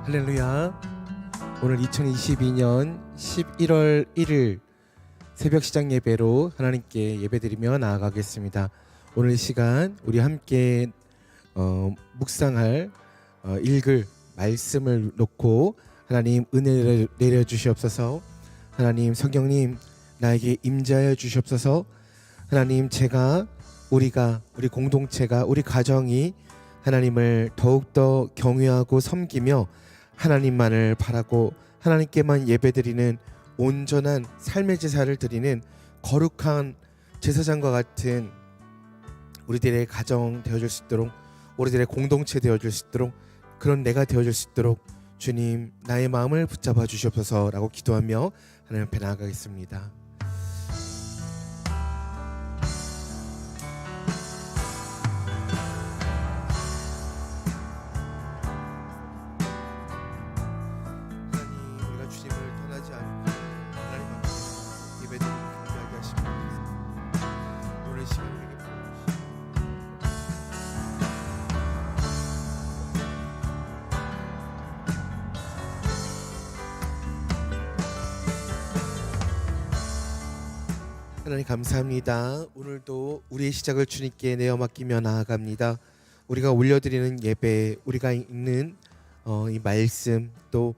할렐루야. 오늘 2022년 11월 1일 새벽 시장 예배로 하나님께 예배드리며 나아가겠습니다. 오늘 이 시간 우리 함께 묵상할 읽을 말씀을 놓고 하나님 은혜를 내려주시옵소서. 하나님 성령님 나에게 임재하여 주시옵소서. 하나님 우리 공동체가 우리 가정이 하나님을 더욱더 경외하고 섬기며 하나님만을 바라고 하나님께만 예배드리는 온전한 삶의 제사를 드리는 거룩한 제사장과 같은 우리들의 가정 되어줄 수 있도록, 우리들의 공동체 되어줄 수 있도록, 그런 내가 되어줄 수 있도록 주님 나의 마음을 붙잡아 주시옵소서라고 기도하며 하나님 앞에 나아가겠습니다. 하나님 감사합니다. 오늘도 우리의 시작을 주님께 내어 맡기며 나아갑니다. 우리가 올려드리는 예배, 우리가 읽는 이 말씀, 또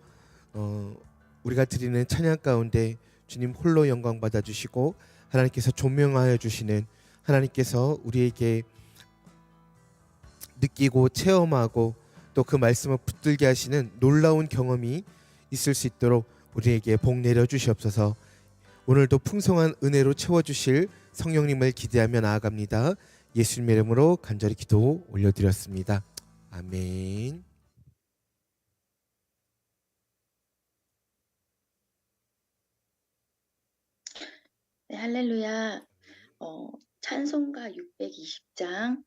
우리가 드리는 찬양 가운데 주님 홀로 영광 받아주시고 하나님께서 조명하여 주시는, 하나님께서 우리에게 느끼고 체험하고 또 그 말씀을 붙들게 하시는 놀라운 경험이 있을 수 있도록 우리에게 복 내려 주시옵소서. 오늘도 풍성한 은혜로 채워주실 성령님을 기대하며 나아갑니다. 예수님의 이름으로 간절히 기도 올려드렸습니다. 아멘. 네, 할렐루야. 찬송가 620장,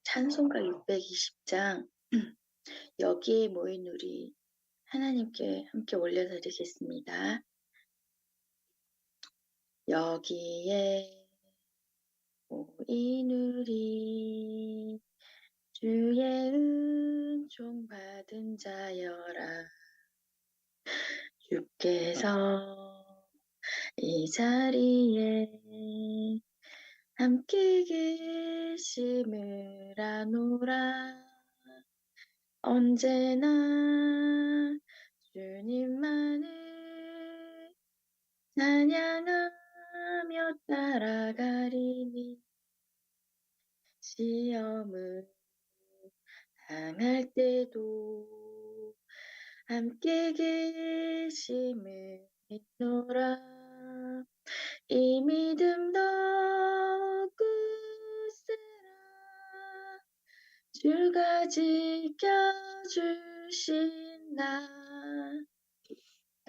찬송가 620장, 여기에 모인 우리 하나님께 함께 올려드리겠습니다. 여기에 모인 우리 주의 은총 받은 자여라. 주께서 이 자리에 함께 계심을 아노라. 언제나 주님만을 찬양하며 따라가리니 시험을 당할 때도 함께 계심을 믿노라. 이 믿음 더 굳세라. 주가 지켜주신다.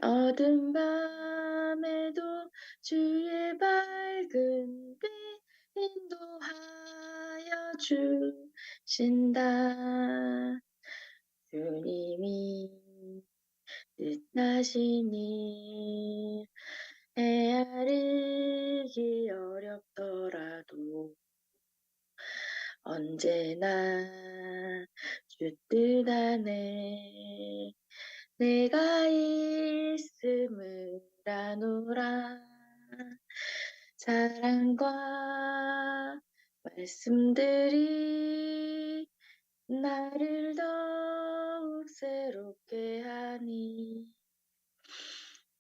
어두운 밤에도 주의 밝은 빛 인도하여 주신다. 주님이 뜻하신 일 헤아리기 어렵더라도 언제나 주 뜻 안에 내가 있음을 아노라. 사랑과 말씀들이 나를 더욱 새롭게 하니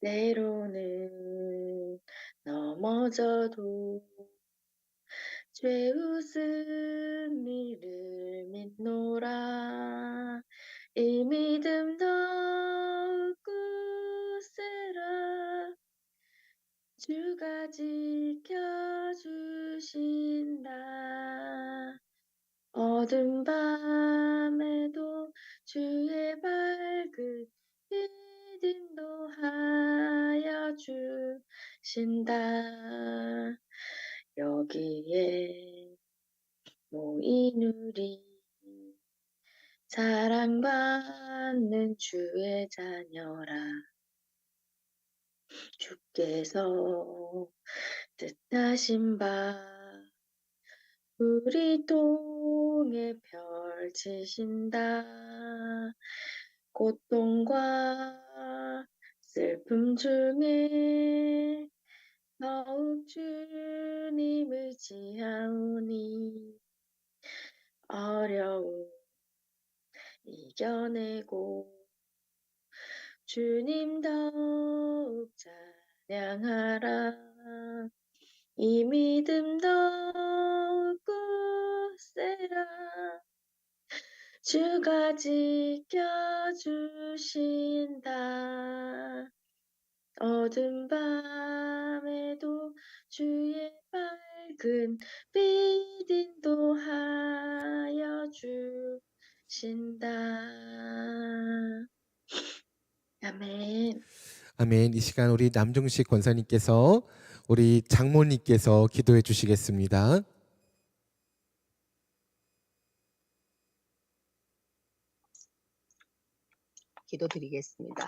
때로는 넘어져도 죄 웃음 이를 믿노라. 이 믿음 더욱 굳세라. 주가 지켜주신다. 어두운 밤에도 주의 밝은 빛 인도하여 주신다. 여기에 모인 우리 사랑받는 주의 자녀라. 주께서 뜻하신 바 우리 통해 펼치신다. 고통과 슬픔 중에 더욱 주님 의지하오니 어려움 이겨내고 주님 더욱 찬양하라. 이 믿음 더욱 굳세라. 주가 지켜주신다. 어두운 밤에도 주의 밝은 빛 인도하여 주신다. 아멘. 아멘. 이 시간 우리 남종식 권사님께서 우리 장모님께서 기도해 주시겠습니다. 기도드리겠습니다.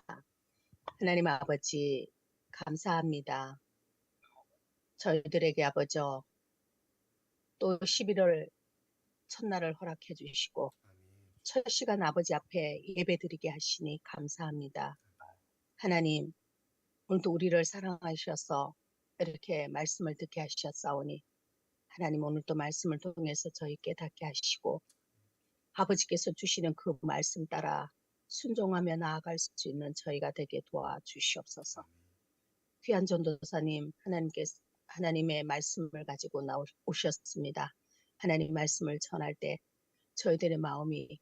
하나님 아버지 감사합니다. 저희들에게 아버저 또 11월 첫날을 허락해 주시고 첫 시간 아버지 앞에 예배드리게 하시니 감사합니다. 하나님 오늘도 우리를 사랑하셔서 이렇게 말씀을 듣게 하셨사오니 하나님 오늘도 말씀을 통해서 저희 깨닫게 하시고 아버지께서 주시는 그 말씀 따라 순종하며 나아갈 수 있는 저희가 되게 도와주시옵소서. 귀한 전도사님 하나님의 말씀을 가지고 오셨습니다. 하나님 말씀을 전할 때 저희들의 마음이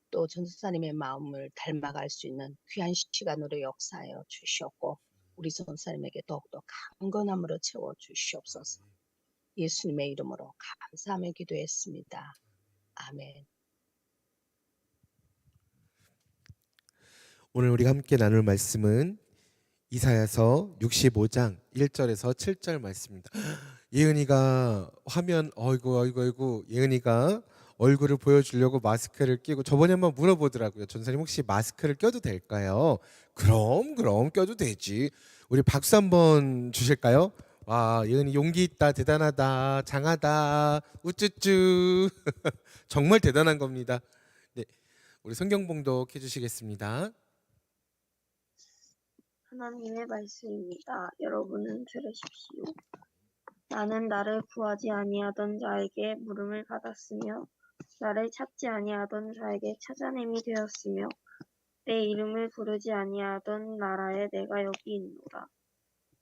또 전도사님의 마음을 닮아갈 수 있는 귀한 시간으로 역사하여 주시옵고 우리 전도사님에게 더욱더 강건함으로 채워 주시옵소서. 예수님의 이름으로 감사하며 기도했습니다. 아멘. 오늘 우리가 함께 나눌 말씀은 이사야서 65장 1절에서 7절 말씀입니다. 예은이가 화면 어이구 예은이가 얼굴을 보여주려고 마스크를 끼고 저번에 한번 물어보더라고요. 전사님 혹시 마스크를 껴도 될까요? 그럼 껴도 되지. 우리 박수 한번 주실까요? 와, 예은이 용기 있다, 대단하다, 장하다, 우쭈쭈. 정말 대단한 겁니다. 네, 우리 성경 봉독 해주시겠습니다. 하나님의 말씀입니다. 여러분은 들으십시오. 나는 나를 구하지 아니하던 자에게 물음을 받았으며 나를 찾지 아니하던 자에게 찾아냄이 되었으며 내 이름을 부르지 아니하던 나라에 내가 여기 있노라.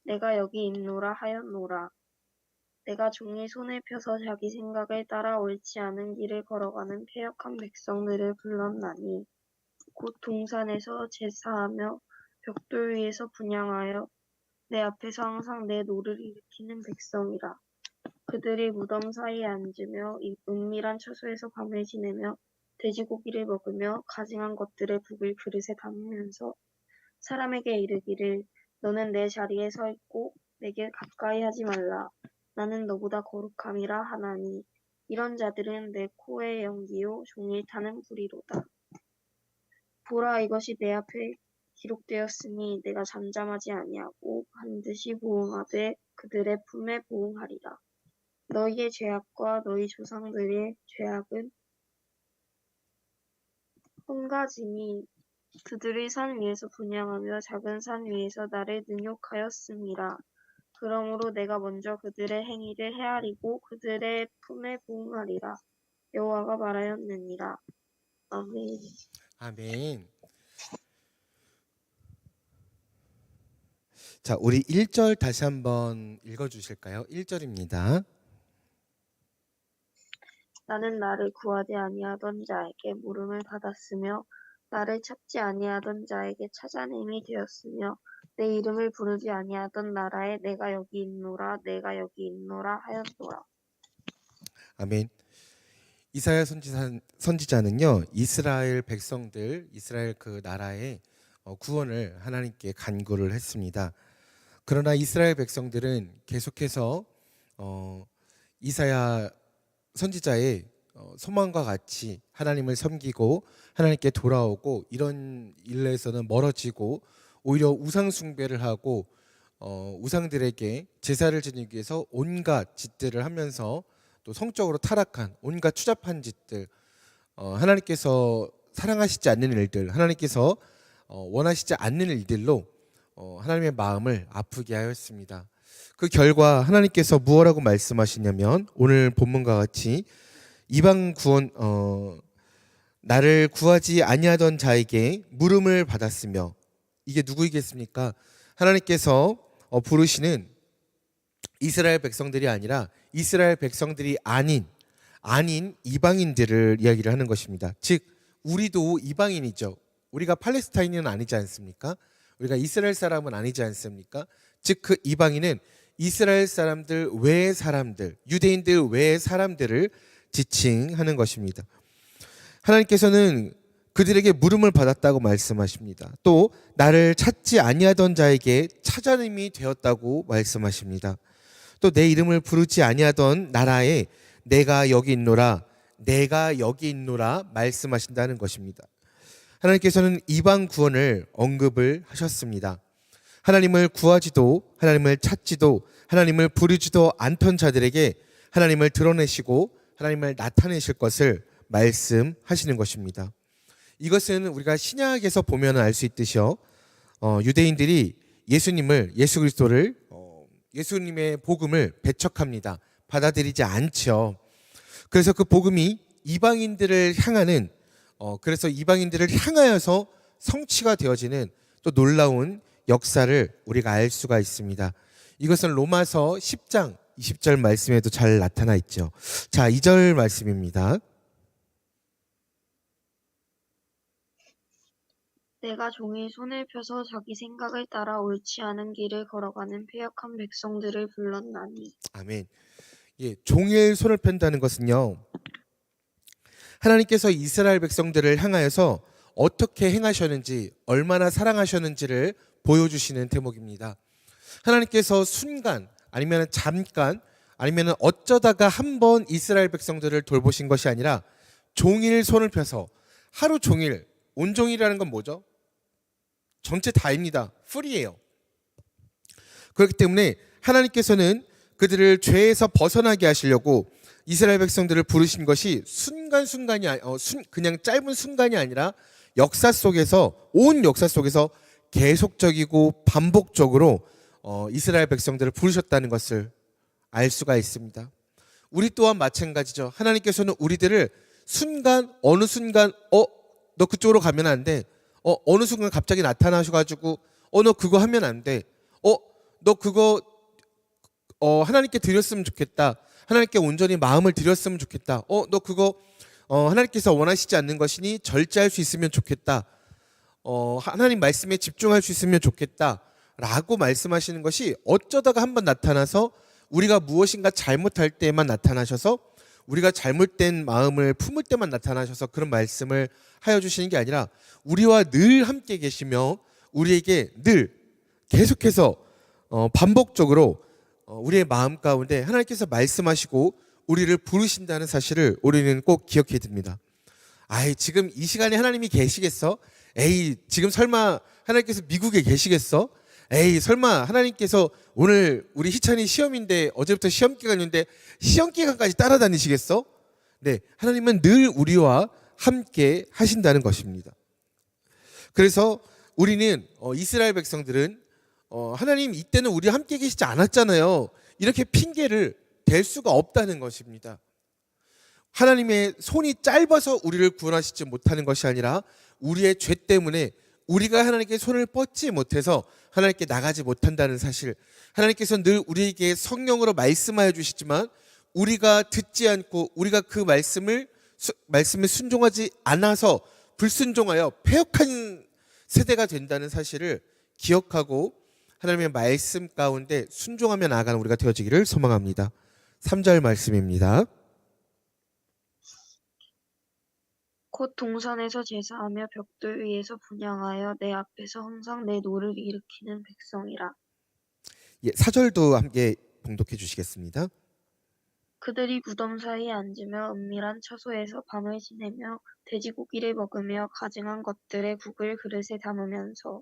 내가 여기 있노라 하였노라. 내가 종이 손을 펴서 자기 생각을 따라 옳지 않은 길을 걸어가는 패역한 백성들을 불렀나니 곧 동산에서 제사하며 벽돌 위에서 분향하여 내 앞에서 항상 내 노를 일으키는 백성이라. 그들이 무덤 사이에 앉으며 이 은밀한 처소에서 밤을 지내며 돼지고기를 먹으며 가증한 것들을 북을 그릇에 담으면서 사람에게 이르기를 너는 내 자리에 서 있고 내게 가까이 하지 말라. 나는 너보다 거룩함이라 하나니 이런 자들은 내 코의 연기요 종일 타는 불이로다. 보라 이것이 내 앞에 기록되었으니 내가 잠잠하지 아니하고 반드시 보응하되 그들의 품에 보응하리라. 너희의 죄악과 너희 조상들의 죄악은 한 가지니 그들이 산 위에서 분향하며 작은 산 위에서 나를 능욕하였음이라. 그러므로 내가 먼저 그들의 행위를 헤아리고 그들의 품에 보응하리라. 여호와가 말하였느니라. 아멘. 아멘. 자, 우리 1절 다시 한번 읽어주실까요? 1절입니다. 나는 나를 구하지 아니하던 자에게 물음을 받았으며 나를 찾지 아니하던 자에게 찾아냄이 되었으며 내 이름을 부르지 아니하던 나라에 내가 여기 있노라 내가 여기 있노라 하였노라. 아멘. 이사야 선지자는요 이스라엘 백성들, 이스라엘 그 나라의 구원을 하나님께 간구를 했습니다. 그러나 이스라엘 백성들은 계속해서 이사야 선지자의 소망과 같이 하나님을 섬기고 하나님께 돌아오고 이런 일에서는 멀어지고 오히려 우상 숭배를 하고 우상들에게 제사를 지내기 위해서 온갖 짓들을 하면서 또 성적으로 타락한 온갖 추잡한 짓들, 하나님께서 사랑하시지 않는 일들, 하나님께서 원하시지 않는 일들로 하나님의 마음을 아프게 하였습니다. 그 결과 하나님께서 무엇라고 말씀하시냐면 오늘 본문과 같이 이방 구원 나를 구하지 아니하던 자에게 물음을 받았으며, 이게 누구이겠습니까? 하나님께서 부르시는 이스라엘 백성들이 아니라 이스라엘 백성들이 아닌 이방인들을 이야기를 하는 것입니다. 즉 우리도 이방인이죠. 우리가 팔레스타인은 아니지 않습니까? 우리가 이스라엘 사람은 아니지 않습니까? 즉 그 이방인은 이스라엘 사람들 외의 사람들, 유대인들 외의 사람들을 지칭하는 것입니다. 하나님께서는 그들에게 물음을 받았다고 말씀하십니다. 또 나를 찾지 아니하던 자에게 찾아냄이 되었다고 말씀하십니다. 또 내 이름을 부르지 아니하던 나라에 내가 여기 있노라 말씀하신다는 것입니다. 하나님께서는 이방 구원을 언급을 하셨습니다. 하나님을 구하지도 하나님을 찾지도 하나님을 부르지도 않던 자들에게 하나님을 드러내시고 하나님을 나타내실 것을 말씀하시는 것입니다. 이것은 우리가 신약에서 보면 알 수 있듯이요, 유대인들이 예수 그리스도를 예수님의 복음을 배척합니다. 받아들이지 않죠. 그래서 그 복음이 이방인들을 향하는 그래서 이방인들을 향하여서 성취가 되어지는 또 놀라운 역사를 우리가 알 수가 있습니다. 이것은 로마서 10장 20절 말씀에도 잘 나타나 있죠. 자, 2절 말씀입니다. 내가 종일 손을 펴서 자기 생각을 따라 옳지 않은 길을 걸어가는 패역한 백성들을 불렀나니. 아멘. 예, 종일 손을 편다는 것은요, 하나님께서 이스라엘 백성들을 향하여서 어떻게 행하셨는지, 얼마나 사랑하셨는지를 보여주시는 대목입니다. 하나님께서 순간 아니면 잠깐 아니면 어쩌다가 한번 이스라엘 백성들을 돌보신 것이 아니라 종일 손을 펴서 하루 종일, 온종일이라는 건 뭐죠? 전체 다입니다. 풀이에요. 그렇기 때문에 하나님께서는 그들을 죄에서 벗어나게 하시려고 이스라엘 백성들을 부르신 것이 순간순간이 그냥 짧은 순간이 아니라 온 역사 속에서 계속적이고 반복적으로 이스라엘 백성들을 부르셨다는 것을 알 수가 있습니다. 우리 또한 마찬가지죠. 하나님께서는 우리들을 어느 순간 너 그쪽으로 가면 안 돼. 어느 순간 갑자기 나타나셔가지고 너 그거 하면 안 돼. 너 그거 하나님께 드렸으면 좋겠다. 하나님께 온전히 마음을 드렸으면 좋겠다. 너 그거 하나님께서 원하시지 않는 것이니 절제할 수 있으면 좋겠다. 하나님 말씀에 집중할 수 있으면 좋겠다 라고 말씀하시는 것이 어쩌다가 한번 나타나서 우리가 무엇인가 잘못할 때만 나타나셔서 우리가 잘못된 마음을 품을 때만 나타나셔서 그런 말씀을 하여 주시는 게 아니라 우리와 늘 함께 계시며 우리에게 늘 계속해서 반복적으로 우리의 마음 가운데 하나님께서 말씀하시고 우리를 부르신다는 사실을 우리는 꼭 기억해야 됩니다. 지금 이 시간에 하나님이 계시겠어? 지금 설마 하나님께서 미국에 계시겠어? 설마 하나님께서 오늘 우리 희찬이 시험인데 어제부터 시험 기간인데 시험 기간까지 따라다니시겠어? 네, 하나님은 늘 우리와 함께 하신다는 것입니다. 그래서 우리는 이스라엘 백성들은 하나님 이때는 우리와 함께 계시지 않았잖아요, 이렇게 핑계를 댈 수가 없다는 것입니다. 하나님의 손이 짧아서 우리를 구원하시지 못하는 것이 아니라 우리의 죄 때문에 우리가 하나님께 손을 뻗지 못해서 하나님께 나가지 못한다는 사실, 하나님께서 늘 우리에게 성령으로 말씀하여 주시지만 우리가 듣지 않고 우리가 그 말씀에 순종하지 않아서 불순종하여 패역한 세대가 된다는 사실을 기억하고 하나님의 말씀 가운데 순종하며 나아가는 우리가 되어지기를 소망합니다. 3절 말씀입니다. 곧 동산에서 제사하며 벽돌 위에서 분향하여 내 앞에서 항상 내 노를 일으키는 백성이라. 4절도 함께 봉독해 주시겠습니다. 그들이 무덤 사이에 앉으며 은밀한 처소에서 밤을 지내며 돼지고기를 먹으며 가증한 것들의 국을 그릇에 담으면서.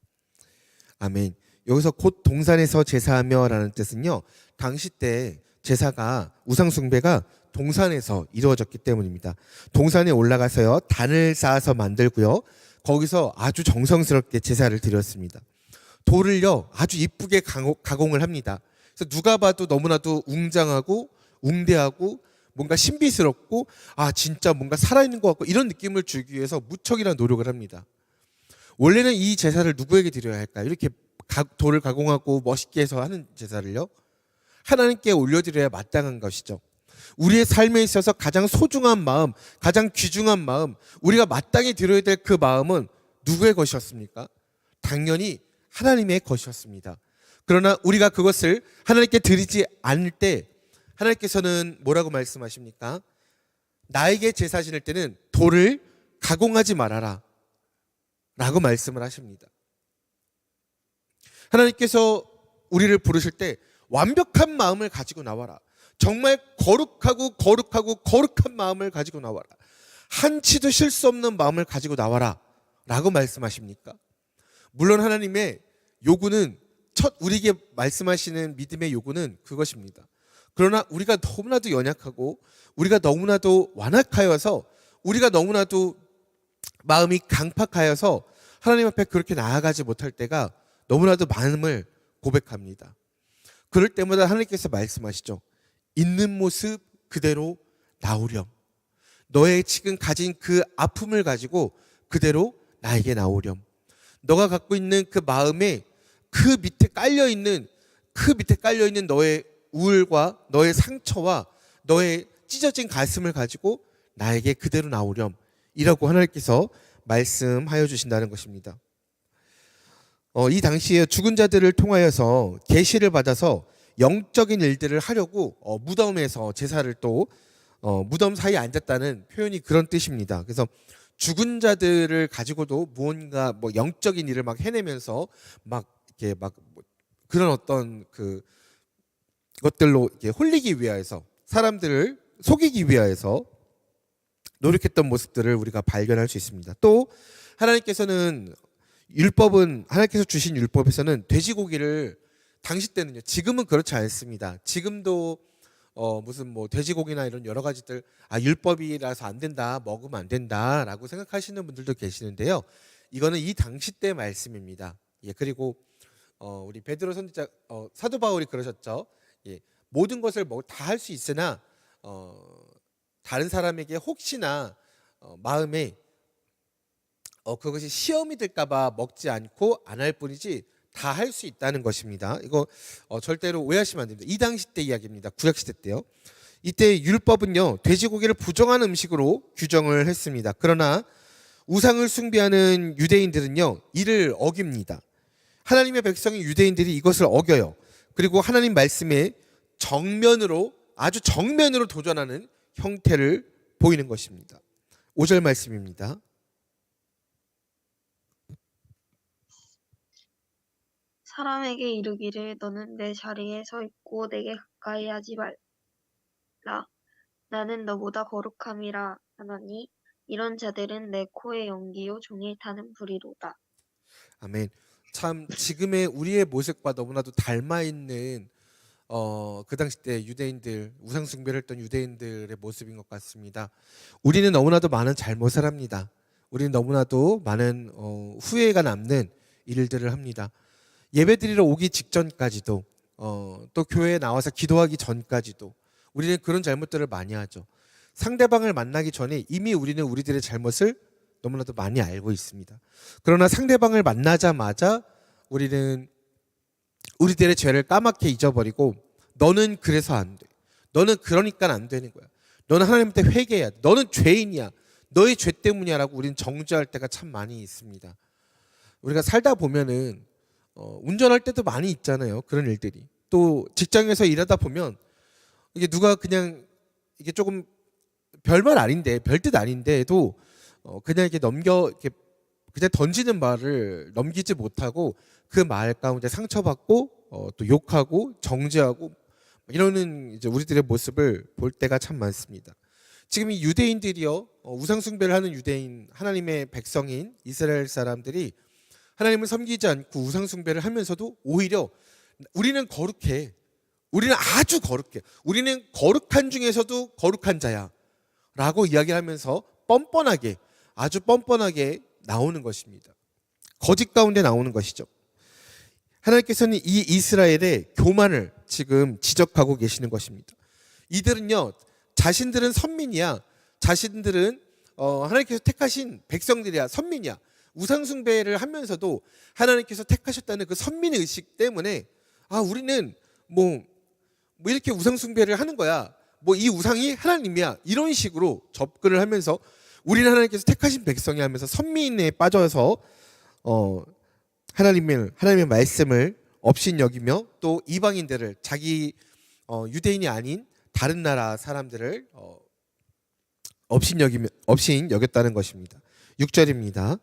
아멘. 여기서 곧 동산에서 제사하며 라는 뜻은요, 당시 때 제사가 우상 숭배가 동산에서 이루어졌기 때문입니다. 동산에 올라가서요 단을 쌓아서 만들고요 거기서 아주 정성스럽게 제사를 드렸습니다. 돌을요 아주 이쁘게 가공을 합니다. 그래서 누가 봐도 너무나도 웅장하고 웅대하고 뭔가 신비스럽고 아 진짜 뭔가 살아있는 것 같고 이런 느낌을 주기 위해서 무척이나 노력을 합니다. 원래는 이 제사를 누구에게 드려야 할까요? 이렇게 돌을 가공하고 멋있게 해서 하는 제사를요 하나님께 올려드려야 마땅한 것이죠. 우리의 삶에 있어서 가장 소중한 마음, 가장 귀중한 마음, 우리가 마땅히 드려야 될 그 마음은 누구의 것이었습니까? 당연히 하나님의 것이었습니다. 그러나 우리가 그것을 하나님께 드리지 않을 때 하나님께서는 뭐라고 말씀하십니까? 나에게 제사 지낼 때는 돌을 가공하지 말아라 라고 말씀을 하십니다. 하나님께서 우리를 부르실 때 완벽한 마음을 가지고 나와라. 정말 거룩한 마음을 가지고 나와라. 한치도 실수 없는 마음을 가지고 나와라 라고 말씀하십니까? 물론 하나님의 요구는 우리에게 말씀하시는 믿음의 요구는 그것입니다. 그러나 우리가 너무나도 연약하고 우리가 너무나도 완악하여서 우리가 너무나도 마음이 강팍하여서 하나님 앞에 그렇게 나아가지 못할 때가 너무나도 많음을 고백합니다. 그럴 때마다 하나님께서 말씀하시죠. 있는 모습 그대로 나오렴. 너의 지금 가진 그 아픔을 가지고 그대로 나에게 나오렴. 너가 갖고 있는 그 마음에 그 밑에 깔려있는 너의 우울과 너의 상처와 너의 찢어진 가슴을 가지고 나에게 그대로 나오렴. 이라고 하나님께서 말씀하여 주신다는 것입니다. 이 당시에 죽은 자들을 통하여서 계시를 받아서 영적인 일들을 하려고 무덤에서 제사를 또 무덤 사이에 앉았다는 표현이 그런 뜻입니다. 그래서 죽은 자들을 가지고도 무언가 뭐 영적인 일을 막 해내면서 그런 어떤 그 것들로 이렇게 홀리기 위하여서 사람들을 속이기 위하여서 노력했던 모습들을 우리가 발견할 수 있습니다. 또 하나님께서는 하나님께서 주신 율법에서는 돼지고기를 당시 때는요. 지금은 그렇지 않습니다. 지금도 무슨 뭐 돼지고기나 이런 여러 가지들 율법이라서 안 된다, 먹으면 안 된다라고 생각하시는 분들도 계시는데요. 이거는 이 당시 때 말씀입니다. 예, 그리고 우리 베드로 선지자 사도 바울이 그러셨죠. 예, 모든 것을 다 할 수 있으나 다른 사람에게 혹시나 마음에 그것이 시험이 될까봐 먹지 않고 안 할 뿐이지 다 할 수 있다는 것입니다. 이거 절대로 오해하시면 안 됩니다. 이 당시 때 이야기입니다. 구약시대 때요. 이때 율법은요 돼지고기를 부정한 음식으로 규정을 했습니다. 그러나 우상을 숭배하는 유대인들은요 이를 어깁니다. 하나님의 백성인 유대인들이 이것을 어겨요. 그리고 하나님 말씀에 아주 정면으로 도전하는 형태를 보이는 것입니다. 5절 말씀입니다. 사람에게 이르기를 너는 내 자리에 서 있고 내게 가까이 하지 말라. 나는 너보다 거룩함이라 하나니 이런 자들은 내 코의 연기요 종일 타는 불이로다. 아멘. 참 지금의 우리의 모습과 너무나도 닮아 있는 그 당시 때 유대인들 우상 숭배를 했던 유대인들의 모습인 것 같습니다. 우리는 너무나도 많은 잘못을 합니다. 우리는 너무나도 많은 후회가 남는 일들을 합니다. 예배드리러 오기 직전까지도 또 교회에 나와서 기도하기 전까지도 우리는 그런 잘못들을 많이 하죠. 상대방을 만나기 전에 이미 우리는 우리들의 잘못을 너무나도 많이 알고 있습니다. 그러나 상대방을 만나자마자 우리는 우리들의 죄를 까맣게 잊어버리고 너는 그래서 안 돼. 너는 그러니까 안 되는 거야. 너는 하나님한테 회개해야 돼. 너는 죄인이야. 너의 죄 때문이야 라고 우리는 정죄할 때가 참 많이 있습니다. 우리가 살다 보면은 운전할 때도 많이 있잖아요. 그런 일들이. 또 직장에서 일하다 보면 이게 누가 그냥 이게 조금 별말 아닌데 별뜻 아닌데도 그냥 이렇게 그냥 던지는 말을 넘기지 못하고 그 말 가운데 상처받고 또 욕하고 정죄하고 이러는 이제 우리들의 모습을 볼 때가 참 많습니다. 지금 이 유대인들이요 우상 숭배를 하는 유대인 하나님의 백성인 이스라엘 사람들이 하나님을 섬기지 않고 우상 숭배를 하면서도 오히려 우리는 거룩해 우리는 아주 거룩해. 우리는 거룩한 중에서도 거룩한 자야. 라고 이야기하면서 뻔뻔하게, 아주 뻔뻔하게 나오는 것입니다. 거짓 가운데 나오는 것이죠. 하나님께서는 이 이스라엘의 교만을 지금 지적하고 계시는 것입니다. 이들은요, 자신들은 선민이야. 자신들은 하나님께서 택하신 백성들이야. 선민이야. 우상숭배를 하면서도 하나님께서 택하셨다는 그 선민의 의식 때문에 우리는 뭐 이렇게 우상숭배를 하는 거야. 뭐 이 우상이 하나님이야. 이런 식으로 접근을 하면서 우리는 하나님께서 택하신 백성이 하면서 선민에 빠져서 하나님의 말씀을 업신여기며 또 이방인들을 자기 유대인이 아닌 다른 나라 사람들을 업신여겼다는 것입니다. 6절입니다.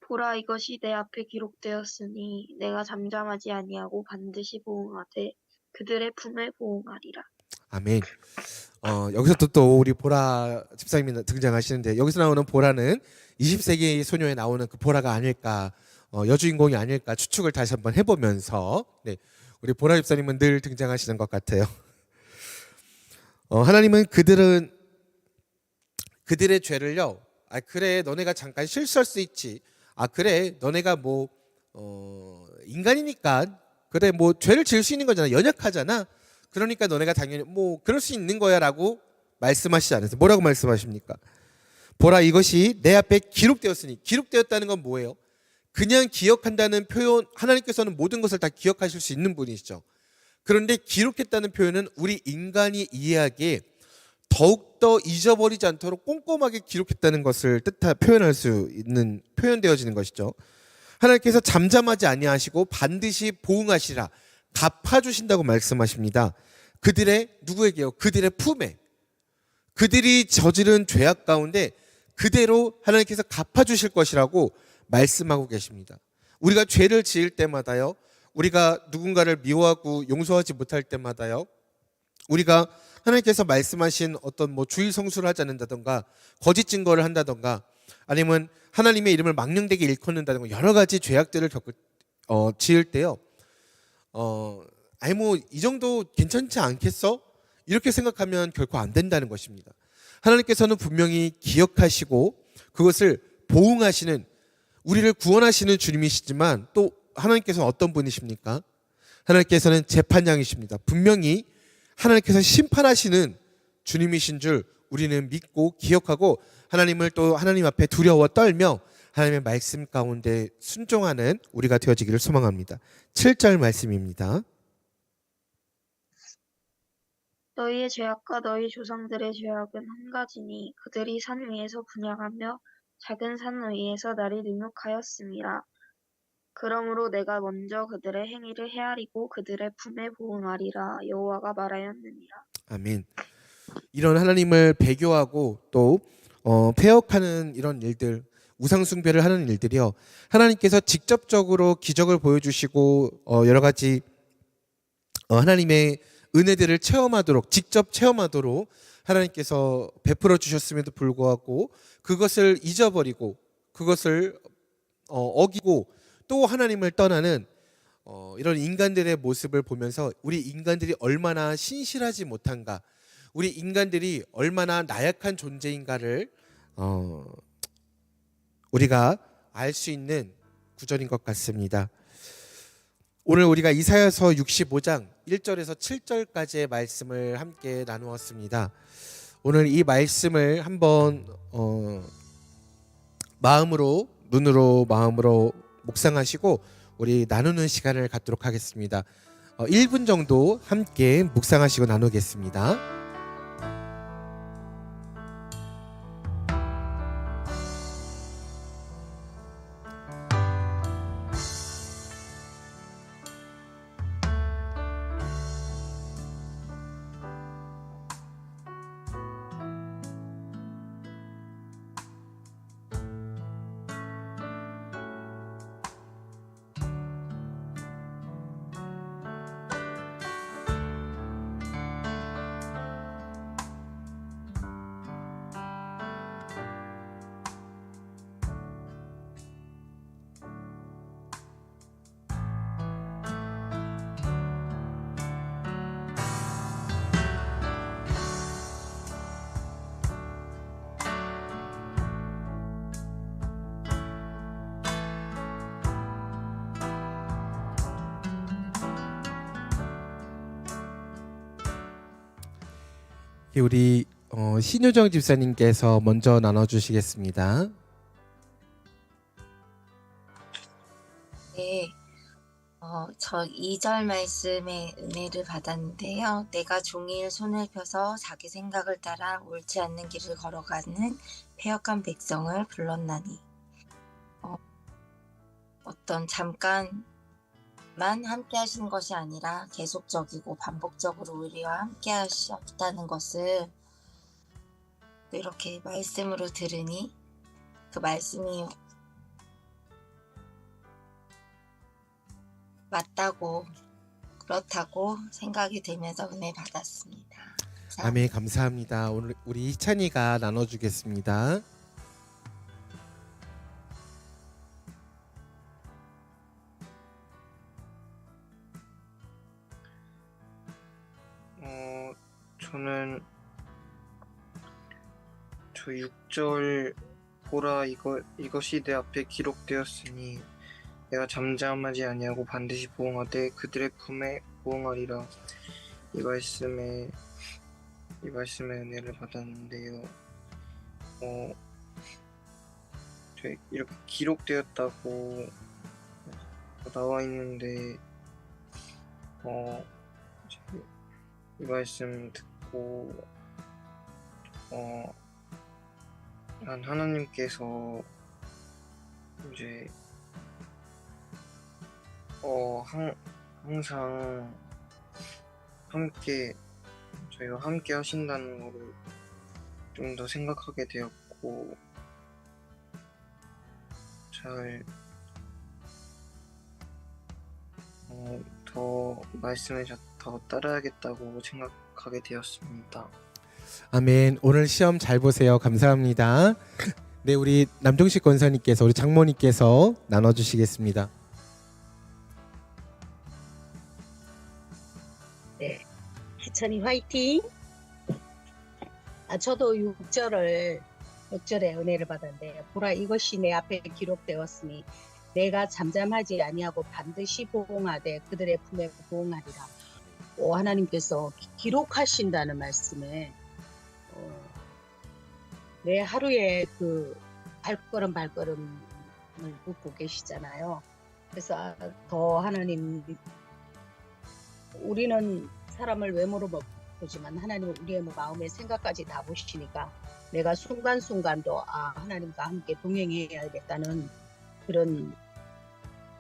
보라, 이것이 내 앞에 기록되었으니 내가 잠잠하지 아니하고 반드시 보응하되 그들의 품에 보응하리라. 아멘. 여기서 또 우리 보라 집사님이 등장하시는데, 여기서 나오는 보라는 20세기 소녀에 나오는 그 보라가 아닐까, 여주인공이 아닐까 추측을 다시 한번 해보면서, 네, 우리 보라 집사님은 늘 등장하시는 것 같아요. 하나님은 그들의 죄를요, 그래 너네가 잠깐 실수할 수 있지, 그래 너네가 뭐 인간이니까 그래 뭐 죄를 지을 수 있는 거잖아, 연약하잖아, 그러니까 너네가 당연히 뭐 그럴 수 있는 거야 라고 말씀하시지 않으세요. 뭐라고 말씀하십니까? 보라, 이것이 내 앞에 기록되었으니. 기록되었다는 건 뭐예요? 그냥 기억한다는 표현, 하나님께서는 모든 것을 다 기억하실 수 있는 분이시죠. 그런데 기록했다는 표현은 우리 인간이 이해하기에 더욱더 잊어버리지 않도록 꼼꼼하게 기록했다는 것을 표현할 수 있는, 표현되어지는 것이죠. 하나님께서 잠잠하지 아니하시고 반드시 보응하시라, 갚아주신다고 말씀하십니다. 누구에게요? 그들의 품에, 그들이 저지른 죄악 가운데 그대로 하나님께서 갚아주실 것이라고 말씀하고 계십니다. 우리가 죄를 지을 때마다요, 우리가 누군가를 미워하고 용서하지 못할 때마다요, 우리가 하나님께서 말씀하신 어떤 주일 성수를 하지 않는다던가 거짓 증거를 한다던가 아니면 하나님의 이름을 망령되게 일컫는다던가 여러 가지 죄악들을 지을 때요, 이 정도 괜찮지 않겠어? 이렇게 생각하면 결코 안 된다는 것입니다. 하나님께서는 분명히 기억하시고 그것을 보응하시는, 우리를 구원하시는 주님이시지만 또 하나님께서는 어떤 분이십니까? 하나님께서는 재판장이십니다. 분명히 하나님께서 심판하시는 주님이신 줄 우리는 믿고 기억하고 하나님을 또 하나님 앞에 두려워 떨며 하나님의 말씀 가운데 순종하는 우리가 되어지기를 소망합니다. 7절 말씀입니다. 너희의 죄악과 너희 조상들의 죄악은 한 가지니 그들이 산 위에서 분향하며 작은 산 위에서 나를 능욕하였음이라. 그러므로 내가 먼저 그들의 행위를 헤아리고 그들의 품에 보응하리라. 여호와가 말하였느니라. 아멘. 이런 하나님을 배교하고 또 폐역하는 이런 일들, 우상숭배를 하는 일들이요, 하나님께서 직접적으로 기적을 보여주시고 여러 가지 하나님의 은혜들을 직접 체험하도록 하나님께서 베풀어 주셨음에도 불구하고 그것을 잊어버리고 그것을 어기고 또 하나님을 떠나는 이런 인간들의 모습을 보면서 우리 인간들이 얼마나 신실하지 못한가, 우리 인간들이 얼마나 나약한 존재인가를 우리가 알 수 있는 구절인 것 같습니다. 오늘 우리가 이사야서 65장 1절에서 7절까지의 말씀을 함께 나누었습니다. 오늘 이 말씀을 한번 눈으로 마음으로 묵상하시고 우리 나누는 시간을 갖도록 하겠습니다. 1분 정도 함께 묵상하시고 나누겠습니다. 우리 신효정 집사님께서 먼저 나눠주시겠습니다. 네, 저 2절 말씀의 은혜를 받았는데요. 내가 종일 손을 펴서 자기 생각을 따라 옳지 않는 길을 걸어가는 패역한 백성을 불렀나니. 어떤 잠깐만 함께 하시는 것이 아니라 계속적이고 반복적으로 우리와 함께 하셨다는 것을 또 이렇게 말씀으로 들으니 그 말씀이 맞다고 그렇다고 생각이 들면서 은혜 받았습니다. 감사합니다. 아멘. 감사합니다. 오늘 우리 희찬이가 나눠주겠습니다. 저는 저 6절 보라 이것이 내 앞에 기록되었으니 내가 잠잠하지 아니하고 반드시 보응하되 그들의 품에 보응하리라. 이 말씀에 은혜를 받았는데요. 저 이렇게 기록되었다고 나와 있는데 이 말씀 듣고 하나님께서 이제 항상 저희와 함께 하신다는 거를 좀 더 생각하게 되었고 잘 더 말씀에 더 따라야겠다고 생각하게 되었습니다. 아멘. 오늘 시험 잘 보세요. 감사합니다. 네, 우리 남종식 권사님께서 우리 장모님께서 나눠주시겠습니다. 네, 희찬이 화이팅! 저도 6절에 은혜를 받았는데 보라 이것이 내 앞에 기록되었으니 내가 잠잠하지 아니하고 반드시 보응하되 그들의 품에 보응하리라. 하나님께서 기록하신다는 말씀에 내 하루에 그 발걸음을 묻고 계시잖아요. 그래서 더 하나님, 우리는 사람을 외모로 보지만 하나님은 우리의 마음의 생각까지 다 보시니까 내가 순간순간도 하나님과 함께 동행해야겠다는 그런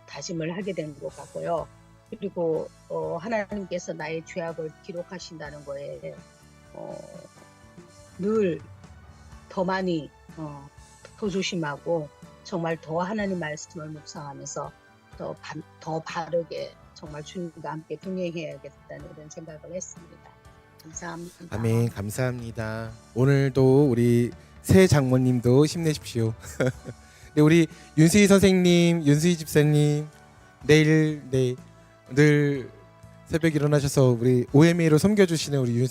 다짐을 하게 된 것 같고요. 그리고 하나님께서 나의 죄악을 기록하신다는 거에 늘 더 많이 더 조심하고 정말 더 하나님 말씀을 묵상하면서 더 바르게 정말 주님과 함께 동행해야겠다는 이런 생각을 했습니다. 감사합니다. 아멘. 감사합니다. 오늘도 우리 새 장모님도 힘내십시오. 네, 우리 윤수희 선생님, 윤수희 집사님 내일 늘 새벽 일어나셔서 우리 OMA로 섬겨주시는 우리 윤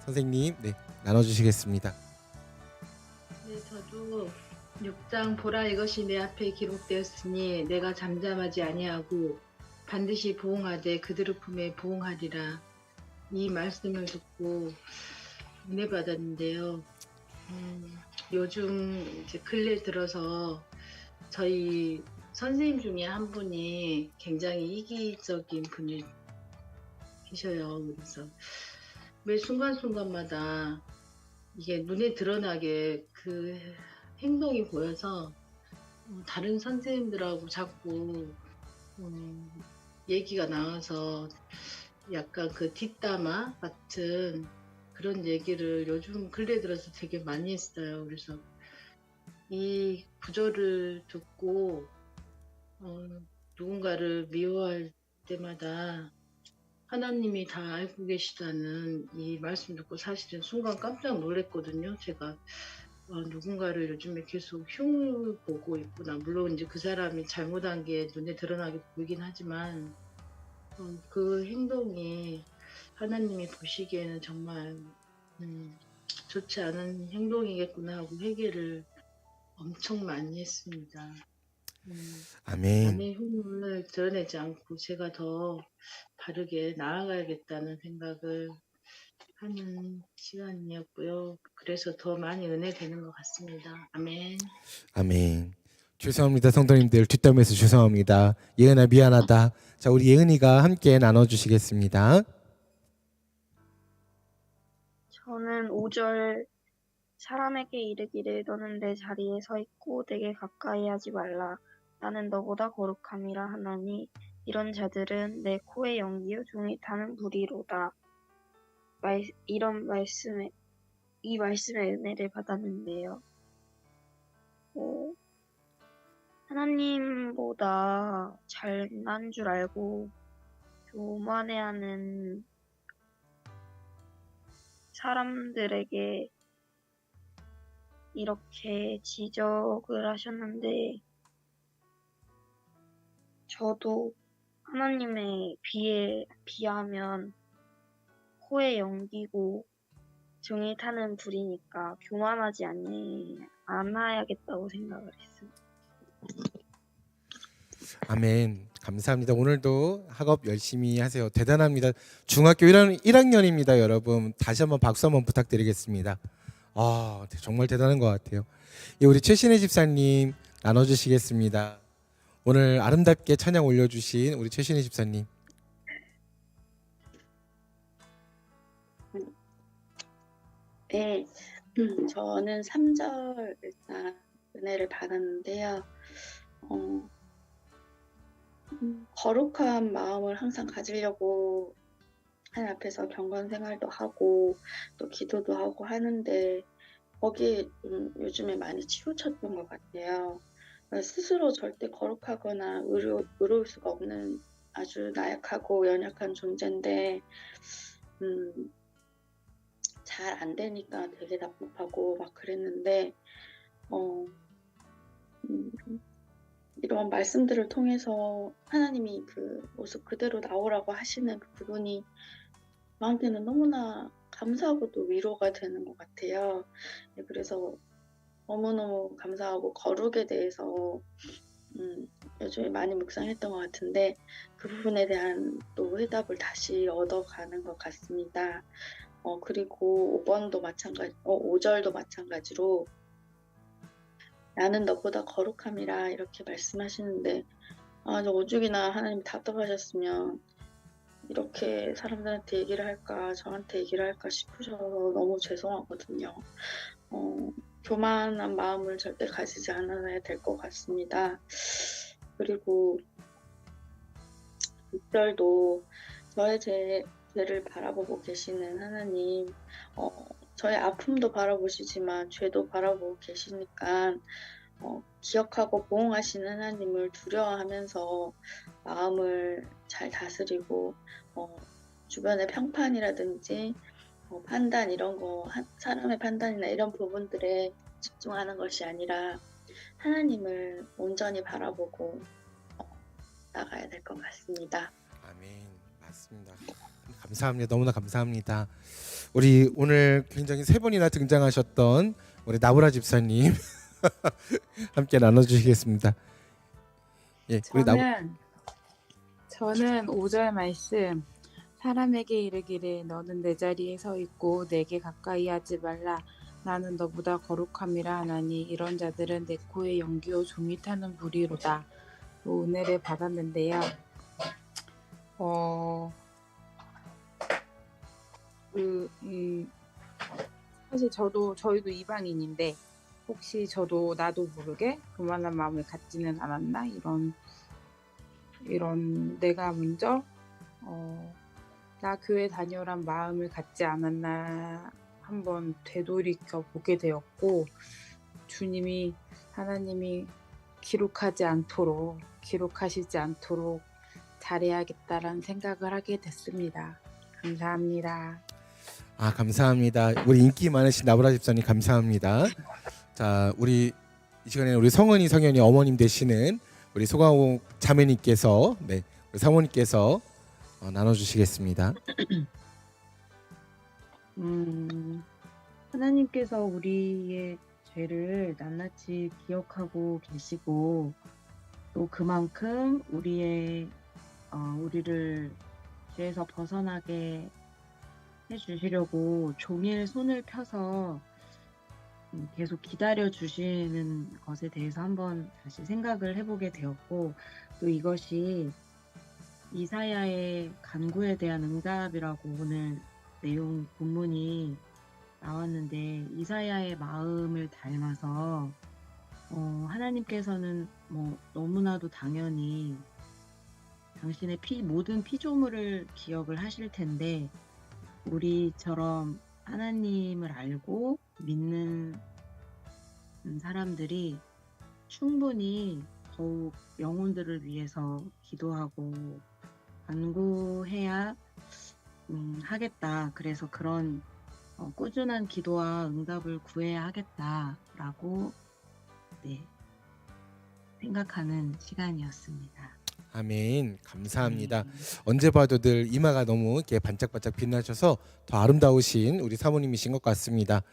선생님 나눠주시겠습니다. 네, 저도 6장 보라 이것이 내 앞에 기록되었으니 내가 잠잠하지 아니하고 반드시 보응하되 그들의 품에 보응하리라. 이 말씀을 듣고 은혜 받았는데요. 요즘 이제 근래 들어서 저희 선생님 중에 한 분이 굉장히 이기적인 분이 계셔요. 그래서 매 순간순간마다 이게 눈에 드러나게 그 행동이 보여서 다른 선생님들하고 자꾸 얘기가 나와서 약간 그 뒷담화 같은 그런 얘기를 요즘 근래 들어서 되게 많이 했어요. 그래서 이 구절을 듣고 누군가를 미워할 때마다 하나님이 다 알고 계시다는 이 말씀 듣고 사실은 순간 깜짝 놀랐거든요. 제가 누군가를 요즘에 계속 흉을 보고 있구나. 물론 이제 그 사람이 잘못한 게 눈에 드러나게 보이긴 하지만 그 행동이 하나님이 보시기에는 정말 좋지 않은 행동이겠구나 하고 회개를 엄청 많이 했습니다. 아멘. 남의 흉을 드러내지 않고 제가 더 바르게 나아가야겠다는 생각을 하는 시간이었고요. 그래서 더 많이 은혜 되는 것 같습니다. 아멘. 아멘. 죄송합니다, 성도님들. 뒷담에서 죄송합니다. 예은아 미안하다. 자, 우리 예은이가 함께 나눠주시겠습니다. 저는 5절 사람에게 이르기를 너는 내 자리에 서 있고 내게 가까이 하지 말라. 나는 너보다 거룩함이라 하나니 이런 자들은 내 코에 연기요 종이 타는 불이로다. 이 말씀에 은혜를 받았는데요. 하나님보다 잘난 줄 알고 교만해하는 사람들에게 이렇게 지적을 하셨는데 저도 하나님의 비하면 코에 연기고 종이 타는 불이니까 교만하지 않아야겠다고 생각을 했습니다. 아멘. 감사합니다. 오늘도 학업 열심히 하세요. 대단합니다. 중학교 1학년입니다, 여러분. 다시 한번 박수 한번 부탁드리겠습니다. 아, 정말 대단한 것 같아요. 예, 우리 최신혜 집사님 나눠주시겠습니다. 오늘 아름답게 찬양 올려주신 우리 최신혜 집사님. 네, 저는 3절 일단 은혜를 받았는데요. 거룩한 마음을 항상 가지려고 하나님 앞에서 경건 생활도 하고 또 기도도 하고 하는데 거기에 요즘에 많이 치우쳤던 것 같아요. 스스로 절대 거룩하거나 의로울 수가 없는 아주 나약하고 연약한 존재인데 잘 안 되니까 되게 답답하고 막 그랬는데 이런 말씀들을 통해서 하나님이 그 모습 그대로 나오라고 하시는 그 부분이 저한테는 너무나 감사하고 또 위로가 되는 것 같아요. 네, 그래서 너무너무 감사하고 거룩에 대해서 요즘에 많이 묵상했던 것 같은데 그 부분에 대한 또 해답을 다시 얻어가는 것 같습니다. 그리고 5절도 마찬가지로 나는 너보다 거룩함이라 이렇게 말씀하시는데 저 오죽이나 하나님이 답답하셨으면 이렇게 사람들한테 얘기를 할까 저한테 얘기를 할까 싶으셔서 너무 죄송하거든요. 교만한 마음을 절대 가지지 않아야 될 것 같습니다. 그리고 6절도 저의 죄를 바라보고 계시는 하나님, 저의 아픔도 바라보시지만 죄도 바라보고 계시니까 기억하고 보응하시는 하나님을 두려워하면서 마음을 잘 다스리고 주변의 평판이라든지 판단 이런 거 사람의 판단이나 이런 부분들에 집중하는 것이 아니라 하나님을 온전히 바라보고 나가야 될 것 같습니다. 아멘. 맞습니다. 감사합니다. 너무나 감사합니다. 우리 오늘 굉장히 3번이나 등장하셨던 우리 나보라 집사님 함께 나눠주시겠습니다. 예, 우리 저는 5절 말씀 사람에게 이르기를 너는 내 자리에 서 있고 내게 가까이 하지 말라. 나는 너보다 거룩함이라 하나니 이런 자들은 내 코에 연기요 종이 타는 불이로다. 은혜를 받았는데요. 사실 저희도 이방인인데 혹시 나도 모르게 교만한 마음을 갖지는 않았나 이런 내가 먼저 나 교회 다녀란 마음을 갖지 않았나 한번 되돌이켜 보게 되었고 하나님이 기록하시지 않도록 잘해야겠다라는 생각을 하게 됐습니다. 감사합니다. 감사합니다. 우리 인기 많으신 나보라 집사님 감사합니다. 자, 우리 이 시간에 우리 성현이 어머님 되시는 우리 소강옥 자매님께서 우리 사모님께서 나눠주시겠습니다. 하나님께서 우리의 죄를 낱낱이 기억하고 계시고 또 그만큼 우리를 죄에서 벗어나게 해주시려고 종일 손을 펴서 계속 기다려 주시는 것에 대해서 한번 다시 생각을 해보게 되었고, 또 이것이 이사야의 간구에 대한 응답이라고 오늘 내용 본문이 나왔는데, 이사야의 마음을 닮아서 하나님께서는 뭐 너무나도 당연히 당신의 모든 피조물을 기억을 하실 텐데, 우리처럼 하나님을 알고 믿는 사람들이 충분히 더욱 영혼들을 위해서 기도하고 간구해야 하겠다. 그래서 그런 꾸준한 기도와 응답을 구해야 하겠다라고 생각하는 시간이었습니다. 아멘. 감사합니다. 언제 봐도 늘 이마가 너무 이렇게 반짝반짝 빛나셔서 더 아름다우신 우리 사모님이신 것 같습니다.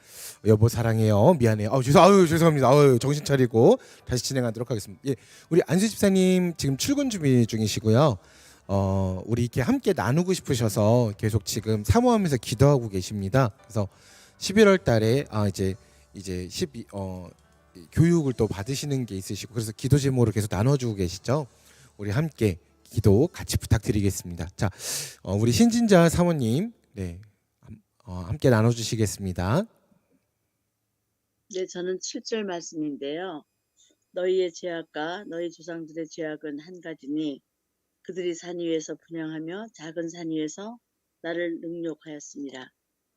여보 사랑해요. 미안해요. 죄송합니다. 정신 차리고 다시 진행하도록 하겠습니다. 예, 우리 안수 집사님 지금 출근 준비 중이시고요. 우리 이렇게 함께 나누고 싶으셔서 계속 지금 사모하면서 기도하고 계십니다. 그래서 11월 달에 이제 교육을 또 받으시는 게 있으시고, 그래서 기도 제목으로 계속 나눠주고 계시죠. 우리 함께 기도 같이 부탁드리겠습니다. 자, 우리 신진자 사모님, 함께 나눠주시겠습니다. 네, 저는 7절 말씀인데요. 너희의 죄악과 너희 조상들의 죄악은 한 가지니 그들이 산 위에서 분향하며 작은 산 위에서 나를 능욕하였습니다.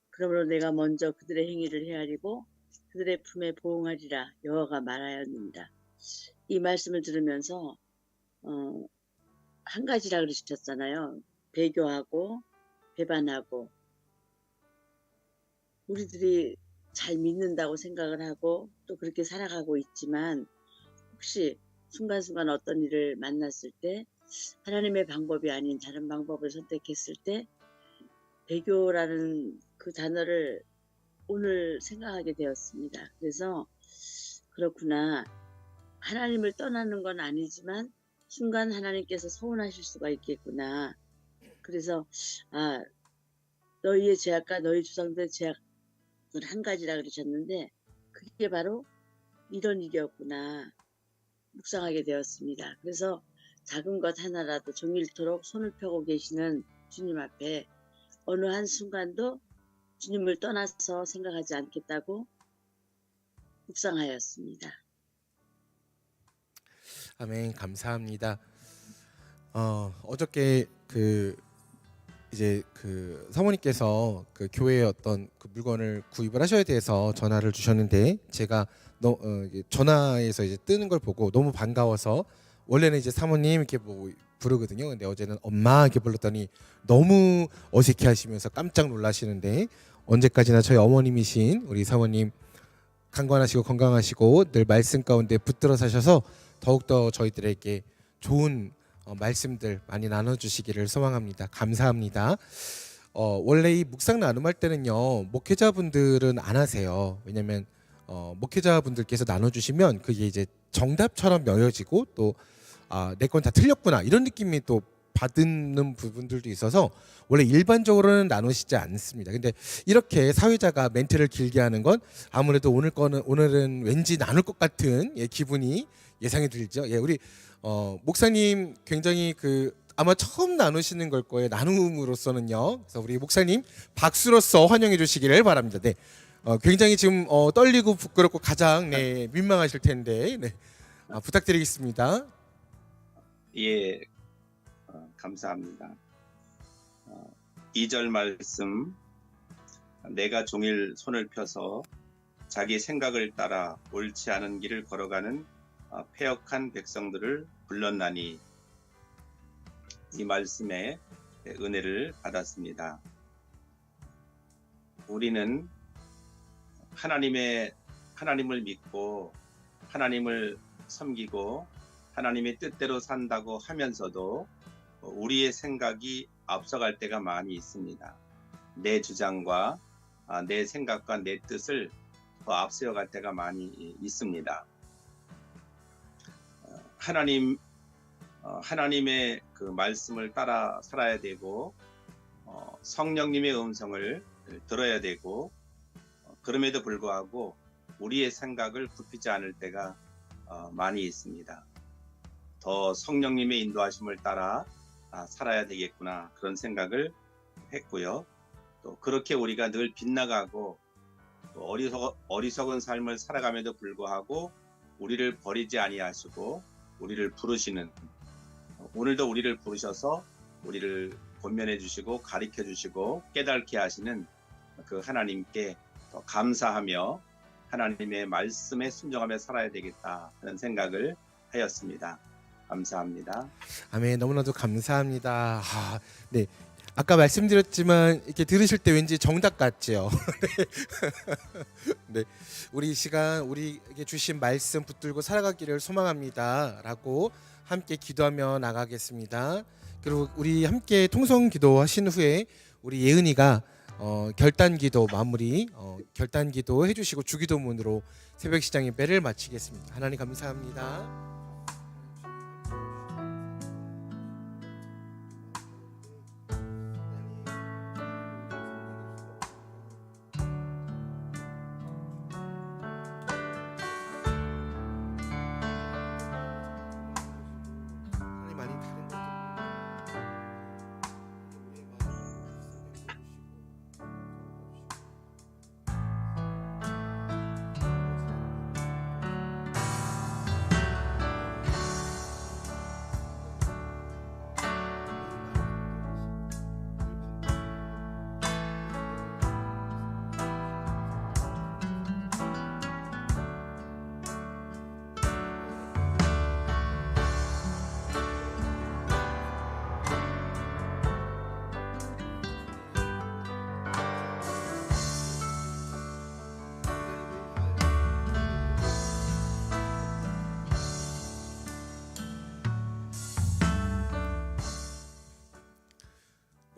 그러므로 내가 먼저 그들의 행위를 헤아리고 그들의 품에 보응하리라 여호와가 말하였습니다. 이 말씀을 들으면서 한 가지라 그러셨잖아요. 배교하고 배반하고, 우리들이 잘 믿는다고 생각을 하고 또 그렇게 살아가고 있지만, 혹시 순간순간 어떤 일을 만났을 때 하나님의 방법이 아닌 다른 방법을 선택했을 때 배교라는 그 단어를 오늘 생각하게 되었습니다. 그래서 그렇구나, 하나님을 떠나는 건 아니지만 순간 하나님께서 서운하실 수가 있겠구나. 그래서 너희의 죄악과 너희 조상들의 죄악은 한 가지라 그러셨는데, 그게 바로 이런 일이었구나 묵상하게 되었습니다. 그래서 작은 것 하나라도 종일토록 손을 펴고 계시는 주님 앞에 어느 한순간도 주님을 떠나서 생각하지 않겠다고 묵상하였습니다. 아멘. 감사합니다. 어저께 사모님께서 그 교회에 어떤 그 물건을 구입을 하셔야 돼서 전화를 주셨는데, 제가 전화에서 이제 뜨는 걸 보고 너무 반가워서, 원래는 이제 사모님 이렇게 뭐 부르거든요. 근데 어제는 엄마 이렇게 불렀더니 너무 어색해하시면서 깜짝 놀라시는데, 언제까지나 저희 어머님이신 우리 사모님 강건하시고 건강하시고 늘 말씀 가운데 붙들어 사셔서 더욱더 저희들에게 좋은 말씀들 많이 나눠주시기를 소망합니다. 감사합니다. 원래 이 묵상 나눔할 때는요, 목회자분들은 안 하세요. 왜냐면 목회자분들께서 나눠주시면 그게 이제 정답처럼 여겨지고, 또 내 건 다 틀렸구나 이런 느낌이 또 받는 부분들도 있어서 원래 일반적으로는 나누시지 않습니다. 근데 이렇게 사회자가 멘트를 길게 하는 건 아무래도 오늘은 왠지 나눌 것 같은 기분이 예상이 들죠. 예, 우리 목사님 굉장히 아마 처음 나누시는 걸 거예요. 나눔으로서는요. 그래서 우리 목사님 박수로서 환영해 주시기를 바랍니다. 네, 굉장히 지금 떨리고 부끄럽고 가장 민망하실 텐데, 부탁드리겠습니다. 예, 감사합니다. 2절 말씀, 내가 종일 손을 펴서 자기 생각을 따라 옳지 않은 길을 걸어가는 패역한 백성들을 불렀나니, 이 말씀에 은혜를 받았습니다. 우리는 하나님을 믿고 하나님을 섬기고 하나님의 뜻대로 산다고 하면서도 우리의 생각이 앞서갈 때가 많이 있습니다. 내 주장과 내 생각과 내 뜻을 더 앞세워갈 때가 많이 있습니다. 하나님의 그 말씀을 따라 살아야 되고, 성령님의 음성을 들어야 되고 그럼에도 불구하고 우리의 생각을 굽히지 않을 때가 많이 있습니다. 더 성령님의 인도하심을 따라 살아야 되겠구나 그런 생각을 했고요. 또 그렇게 우리가 늘 빗나가고 또 어리석은 삶을 살아감에도 불구하고 우리를 버리지 아니하시고 우리를 부르시는 오늘도 우리를 부르셔서 우리를 권면해 주시고 가르쳐 주시고 깨닫게 하시는 그 하나님께 더 감사하며 하나님의 말씀에 순종하며 살아야 되겠다 하는 생각을 하였습니다. 감사합니다. 아멘. 너무나도 감사합니다. 네. 아까 말씀드렸지만 이렇게 들으실 때 왠지 정답 같지요. 네. 우리 이 시간 우리에게 주신 말씀 붙들고 살아가기를 소망합니다라고 함께 기도하며 나가겠습니다. 그리고 우리 함께 통성 기도하신 후에 우리 예은이가 결단기도 마무리 결단기도 해주시고 주기도문으로 새벽시장 예배를 마치겠습니다. 하나님 감사합니다.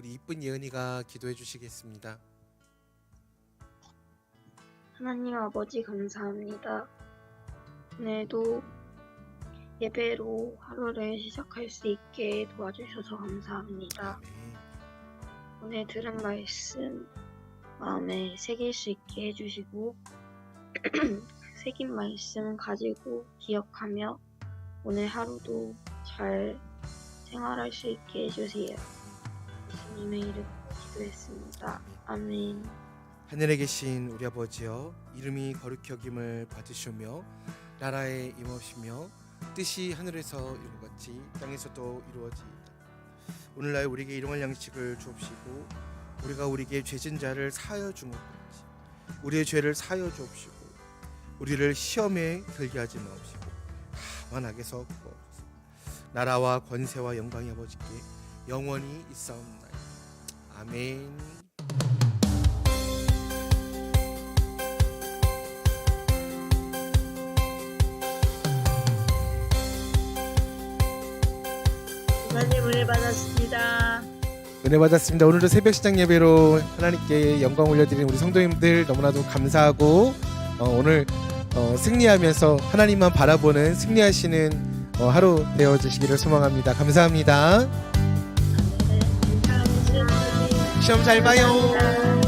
이쁜 예은이가 기도해 주시겠습니다. 하나님 아버지 감사합니다. 오늘도 예배로 하루를 시작할 수 있게 도와주셔서 감사합니다. 오늘 들은 말씀 마음에 새길 수 있게 해주시고 새긴 말씀 가지고 기억하며 오늘 하루도 잘 생활할 수 있게 해주세요. 예수님의 이름으로 기도했습니다. 아멘. 하늘에 계신 우리 아버지여, 이름이 거룩히 여김을 받으시오며 나라에 임하시며 뜻이 하늘에서 이루어같이 땅에서도 이루어지이다. 오늘날 우리에게 일용할 양식을 주옵시고 우리가 우리에게 죄진 자를 사하여 준 것 같이 우리의 죄를 사하여 주옵시고 우리를 시험에 들게 하지 마옵시고 다만 악에서 구하옵소서. 나라와 권세와 영광이 아버지께 영원히 있사옵나이다. 아멘. 하나님 은혜 받았습니다. 은혜 받았습니다. 오늘도 새벽시장 예배로 하나님께 영광 올려드리는 우리 성도님들 너무나도 감사하고 오늘 승리하면서 하나님만 바라보는 승리하시는 하루 되어주시기를 소망합니다. 감사합니다. 시험 잘 봐요.